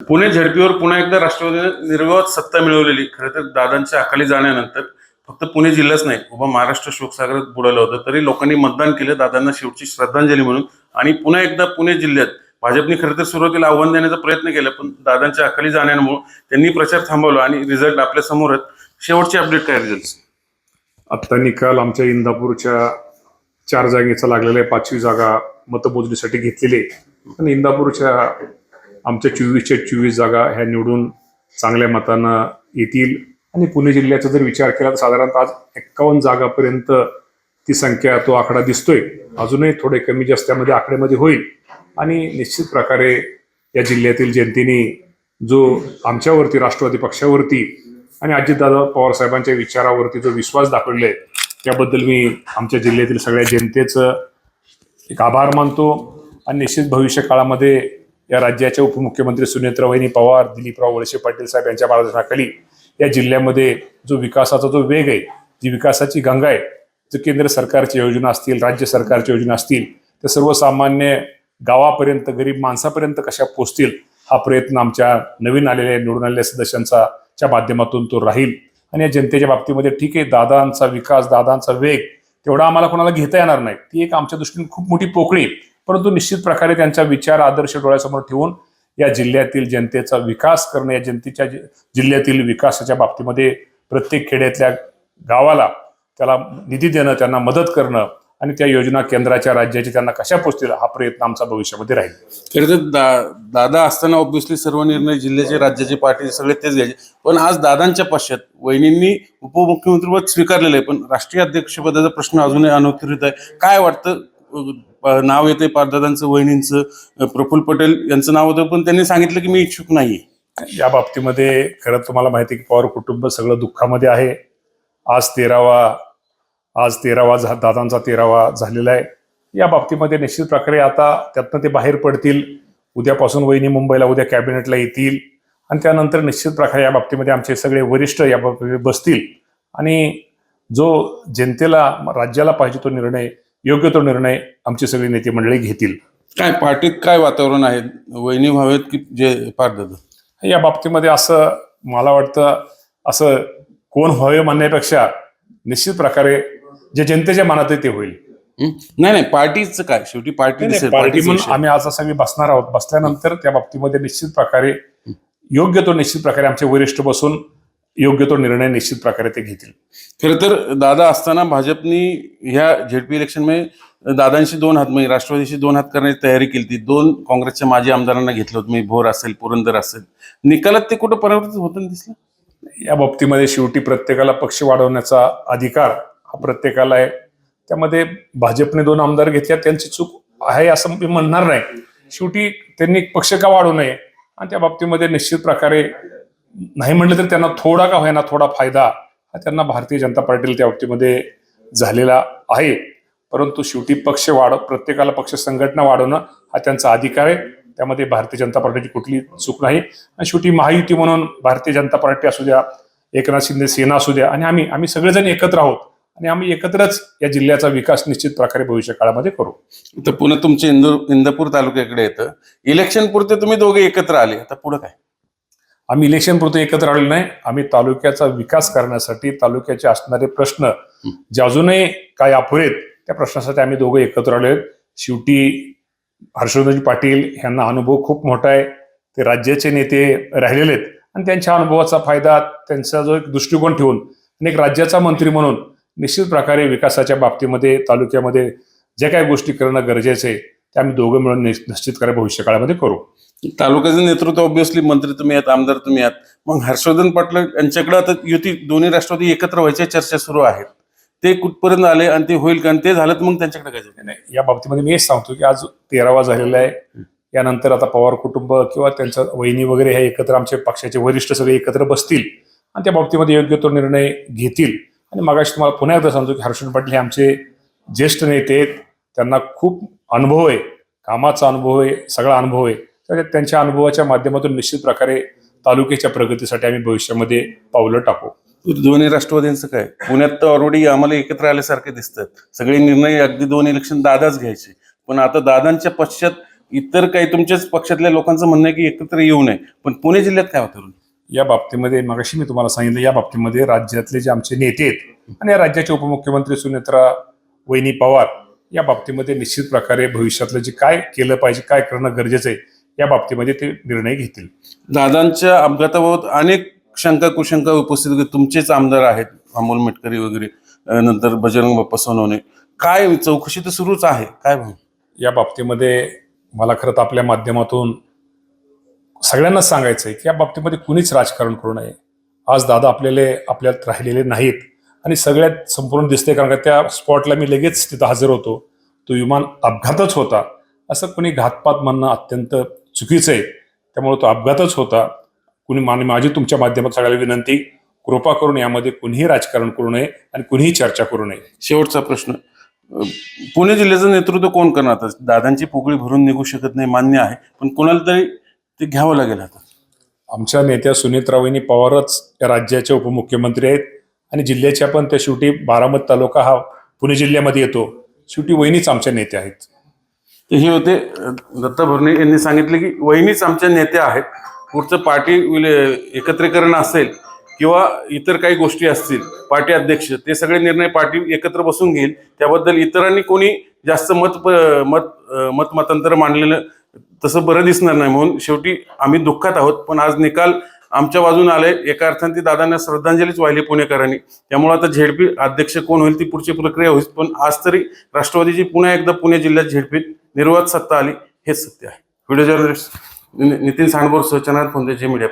पुणे झडपीवर पुन्हा एकदा राष्ट्रवादीने निर्विवाद सत्ता मिळवलेली. खरं तर दादांच्या अकाली जाण्यानंतर फक्त पुणे जिल्हाच नाही, उभा महाराष्ट्र शोकसागरात बुडालं होतं. तरी लोकांनी मतदान केलं दादांना शेवटची श्रद्धांजली म्हणून. आणि पुन्हा एकदा पुणे जिल्ह्यात भाजपने खरं तर सुरुवातीला आव्हान देण्याचा प्रयत्न केला, पण दादांच्या अकाली जाण्यामुळे त्यांनी प्रचार थांबवला आणि रिझल्ट आपल्या समोर आहेत. शेवटचे अपडेट काय रिझल्ट? आत्ता निकाल आमच्या इंदापूरच्या 4 जागेचा लागलेला आहे. 5वी जागा मतमोजणीसाठी घेतलेली आहे. पण इंदापूरच्या आमच्या 24च्या 24 जागा ह्या निवडून चांगल्या मतानं येतील. आणि पुणे जिल्ह्याचा जर विचार केला तर साधारणतः आज 51 जागापर्यंत ती संख्या, तो आकडा दिसतोय. अजूनही थोडे कमी जास्त त्यामध्ये आकडेमध्ये होईल. आणि निश्चित प्रकारे या जिल्ह्यातील जनतेने जो आमच्यावरती, राष्ट्रवादी पक्षावरती आणि अजितदादा पवार साहेबांच्या विचारावरती जो विश्वास दाखवलेला आहे, त्याबद्दल मी आमच्या जिल्ह्यातील सगळ्या जनतेचं एक आभार मानतो. आणि निश्चित भविष्य काळामध्ये या राज्याच्या उपमुख्यमंत्री सुनेत्रावहिनी पवार, दिलीपराव वळसे पाटील साहेब यांच्या मार्गदर्शनाखाली या जिल्ह्यामध्ये जो विकासाचा जो वेग आहे, जी विकासाची गंगा आहे, जो केंद्र सरकारच्या योजना असतील, राज्य सरकारच्या योजना असतील, त्या सर्वसामान्य गावापर्यंत, गरीब माणसापर्यंत कशा पोचतील, हा प्रयत्न आमच्या नवीन आलेल्या, निवडून आलेल्या सदस्यांच्या माध्यमातून तो राहील. आणि या जनतेच्या बाबतीमध्ये ठीक आहे, दादांचा विकास, दादांचा वेग तेवढा आम्हाला कोणाला घेता येणार नाही, ती एक आमच्या दृष्टीने खूप मोठी पोकळी. परंतु निश्चित प्रकारे त्यांचा विचार, आदर्श डोळ्यासमोर ठेवून या जिल्ह्यातील जनतेचा विकास करणं, या जनतेच्या जिल्ह्यातील विकासाच्या बाबतीमध्ये प्रत्येक खेड्यातल्या गावाला त्याला निधी देणं, त्यांना मदत करणं आणि त्या योजना केंद्राच्या, राज्याची त्यांना कशा पोचतील, हा प्रयत्न आमचा भविष्यामध्ये राहील. खरं तर दादा असताना ऑब्व्हियसली सर्व निर्णय जिल्ह्याचे, राज्याचे, पार्टी सगळे तेच घ्यायचे. पण आज दादांच्या पश्चात वहिनींनी उपमुख्यमंत्रीपद स्वीकारलेलं आहे, पण राष्ट्रीय अध्यक्षपदाचा प्रश्न अजूनही अनुत्तरित आहे. काय वाटतं? नाव येते पारदादांचं, वहिनींचं, प्रफुल्ल पटेल यांचं नाव होतं, पण त्यांनी सांगितलं की मी इच्छुक नाही. या बाबतीमध्ये खरं तुम्हाला माहिती आहे की पवार कुटुंब सगळं दुःखामध्ये आहे. आज 13वा दादांचा 13वा झालेला आहे. या बाबतीमध्ये निश्चित प्रकारे आता त्यातनं ते बाहेर पडतील. उद्यापासून वहिनी मुंबईला, उद्या कॅबिनेटला येतील आणि त्यानंतर निश्चित प्रकारे या बाबतीमध्ये आमचे सगळे वरिष्ठ या बाबतीमध्ये बसतील आणि जो जनतेला, राज्याला पाहिजे तो निर्णय, योग्य तो निर्णय आमची सगळी नेते मंडळी घेतील. काय पार्टीत काय वातावरण आहे? वहिनी व्हावेत की जे पारदादा? या बाबतीमध्ये असं मला वाटतं, असं कोण व्हावे म्हणण्यापेक्षा निश्चित प्रकारे जे जनतेच्या मनात आहे ते होईल. नाही, पार्टीचं काय? शेवटी पार्टी म्हणून आम्ही आज सगळी बसणार आहोत. बसल्यानंतर त्या बाबतीमध्ये निश्चित प्रकारे योग्य तो, निश्चित प्रकारे आमचे वरिष्ठ बसून योग्य तो निर्णय निश्चित प्रकारे ते घेतील. खरं तर दादा असताना भाजपनी ह्या झेडपी इलेक्शनमध्ये दादांशी 2 हात, म्हणजे राष्ट्रवादीशी 2 हात करण्याची तयारी केली होती. 2 काँग्रेसच्या माजी आमदारांना घेतलं होतं, म्हणजे भोर असेल, पुरंदर असेल. निकालात ते कुठं परावर्तित होतं दिसलं? या बाबतीमध्ये शेवटी प्रत्येकाला पक्ष वाढवण्याचा अधिकार हा प्रत्येकाला आहे. त्यामध्ये भाजपने 2 आमदार घेतल्या, त्यांची चूक आहे असं मी म्हणणार नाही. शेवटी त्यांनी पक्ष का वाढवू नये आणि त्या बाबतीमध्ये निश्चित प्रकारे नाही म्हटलं तर त्यांना थोडा का होईना, थोडा फायदा हा त्यांना भारतीय जनता पार्टीला त्या बाबतीमध्ये झालेला आहे. परंतु शेवटी पक्ष प्रत्येकाला पक्ष संघटना वाढवणं हा त्यांचा अधिकार आहे. त्यामध्ये भारतीय जनता पार्टीची कुठली चूक नाही. आणि शेवटी महायुती म्हणून भारतीय जनता पार्टी असू द्या, एकनाथ शिंदे सेना असू द्या, आणि आम्ही सगळेजण एकत्र आहोत आणि आम्ही एकत्रच या जिल्ह्याचा विकास निश्चित प्रकारे भविष्य काळामध्ये करू. तर पुन्हा तुमचे इंदापूर तालुक्याकडे येतं. इलेक्शन पुरते तुम्ही दोघे एकत्र आले, आता पुढे काय? आम्ही इलेक्शन पुरते एकत्र आलेलो नाही. आम्ही तालुक्याचा विकास करण्यासाठी, तालुक्याचे असणारे प्रश्न जे अजूनही काय अपुरेत, त्या प्रश्नासाठी आम्ही दोघे एकत्र आलो आहेत. शेवटी हर्षवर्धनजी पाटील यांना अनुभव खूप मोठा आहे. ते राज्याचे नेते राहिलेले आहेत आणि त्यांच्या अनुभवाचा फायदा, त्यांचा जो एक दृष्टिकोन ठेवून आणि एक राज्याचा मंत्री म्हणून निश्चित प्रकारे विकासाच्या बाबतीमध्ये तालुक्यामध्ये ज्या काही गोष्टी करणं गरजेचं आहे, ते आम्ही दोघं मिळून निश्चित करे भविष्य काळामध्ये करू. तालुक्याचं नेतृत्व ऑब्व्हियसली मंत्री तुम्ही आहात, आमदार तुम्ही आहात. मग हर्षवर्धन पाटील यांच्याकडे आता युती, दोन्ही राष्ट्रवादी एकत्र व्हायच्या चर्चा सुरू आहेत. ते कुठपर्यंत आले आणि ते होईल का? आणि ते झालं तर मग त्यांच्याकडे काय जायचं? नाही, या बाबतीमध्ये मी हेच सांगतो की आज 13वा झालेला आहे. यानंतर आता पवार कुटुंब किंवा त्यांच्या वहिनी वगैरे हे एकत्र, आमचे पक्षाचे वरिष्ठ सगळे एकत्र बसतील आणि त्या बाबतीमध्ये योग्य तो निर्णय घेतील. आणि मगाशी तुम्हाला पुन्हा एकदा सांगतो की हर्षवर्धन पाटील हे आमचे ज्येष्ठ नेते आहेत. त्यांना खूप अनुभव आहे, कामाचा अनुभव आहे, सगळा अनुभव आहे. तर त्यांच्या अनुभवाच्या माध्यमातून निश्चित प्रकारे तालुक्याच्या प्रगतीसाठी आम्ही भविष्यामध्ये पावलं टाकू. दोन्ही राष्ट्रवादींचं काय? पुण्यात तर ऑलरेडी आम्हाला एकत्र आल्यासारखे दिसतात. सगळे निर्णय अगदी 2 इलेक्शन दादाच घ्यायचे, पण आता दादांच्या पश्चात इतर काही तुमच्याच पक्षातल्या लोकांचं म्हणणं आहे की एकत्र येऊ नये, पण पुणे जिल्ह्यात काय होतं? या बाबतीमध्ये मगाशी मी तुम्हाला सांगितलं, या बाबतीमध्ये राज्यातले जे आमचे नेते आहेत आणि या राज्याचे उपमुख्यमंत्री सुनेत्रा वहिनी पवार या बाबतीमध्ये निश्चित प्रकारे भविष्यातलं जे काय केलं पाहिजे, काय करणं गरजेचं आहे, या बाबतीमध्ये ते निर्णय घेतील. दादांच्या अपघाताबाबत अनेक शंका कुशंका उपस्थित होते. तुमचेच आमदार आहेत अमोल मेटकरी वगैरे, नंतर बजरंग बाप्पा सोनवणे. काय चौकशी तर सुरूच आहे, काय भाऊ? या बाबतीमध्ये मला खरं तर आपल्या माध्यमातून सगळ्यांनाच सांगायचं आहे की या बाबतीमध्ये कुणीच राजकारण करू नये. आज दादा आपल्यात राहिलेले नाहीत आणि सगळ्यात संपूर्ण दिसते, कारण का त्या स्पॉटला मी लगेच तिथं हजर होतो. तो विमान अपघातच होता असं कुणी घातपात म्हणणं अत्यंत चुकीचं आहे. त्यामुळे तो अपघातच होता. कुणी माझी तुमच्या माध्यमात सगळ्याला विनंती, कृपा करून यामध्ये कुणीही राजकारण करू नये आणि कुणीही चर्चा करू नये. शेवटचा प्रश्न, पुणे जिल्ह्याचं नेतृत्व कोण करणार? आता दादांची पोकळी भरून निघू शकत नाही, मान्य आहे, पण कोणाला तरी ते घ्यावं लागेल. आता आमच्या नेत्या सुनेत्रावहिनी पवारच या राज्याचे उपमुख्यमंत्री आहेत आणि जिल्ह्याच्या पण त्या शेवटी बारामती तालुका हा पुणे जिल्ह्यामध्ये येतो. शेवटी वहिनीच आमच्या नेत्या आहेत. ते हे होते दत्ता भरणे यांनी सांगितले की वहिनीच आमच्या नेत्या आहेत. पुढचं पार्टी एकत्रीकरण असेल किंवा इतर काही गोष्टी असतील, पार्टी अध्यक्ष ते सगळे निर्णय पार्टी एकत्र बसून घेईल. त्याबद्दल इतरांनी कोणी जास्त मतांतर मांडलेलं तसं बरं दिसणार नाही. म्हणून शेवटी आम्ही दुःखात आहोत, पण आज निकाल आमच्या बाजूने आले. एका अर्थाने ती दादांना श्रद्धांजलीच वाहिली पुणेकरांनी. त्यामुळे आता झेडपी अध्यक्ष कोण होईल ती पुढची प्रक्रिया होईल, पण आज तरी राष्ट्रवादीची पुन्हा एकदा पुणे जिल्ह्यात झेडपीत निर्वाद सत्ता आली, हेच सत्य आहे. व्हिडिओ जर्नलिस्ट नितीन सांडभोर, चनार फोंदे, जे मीडिया.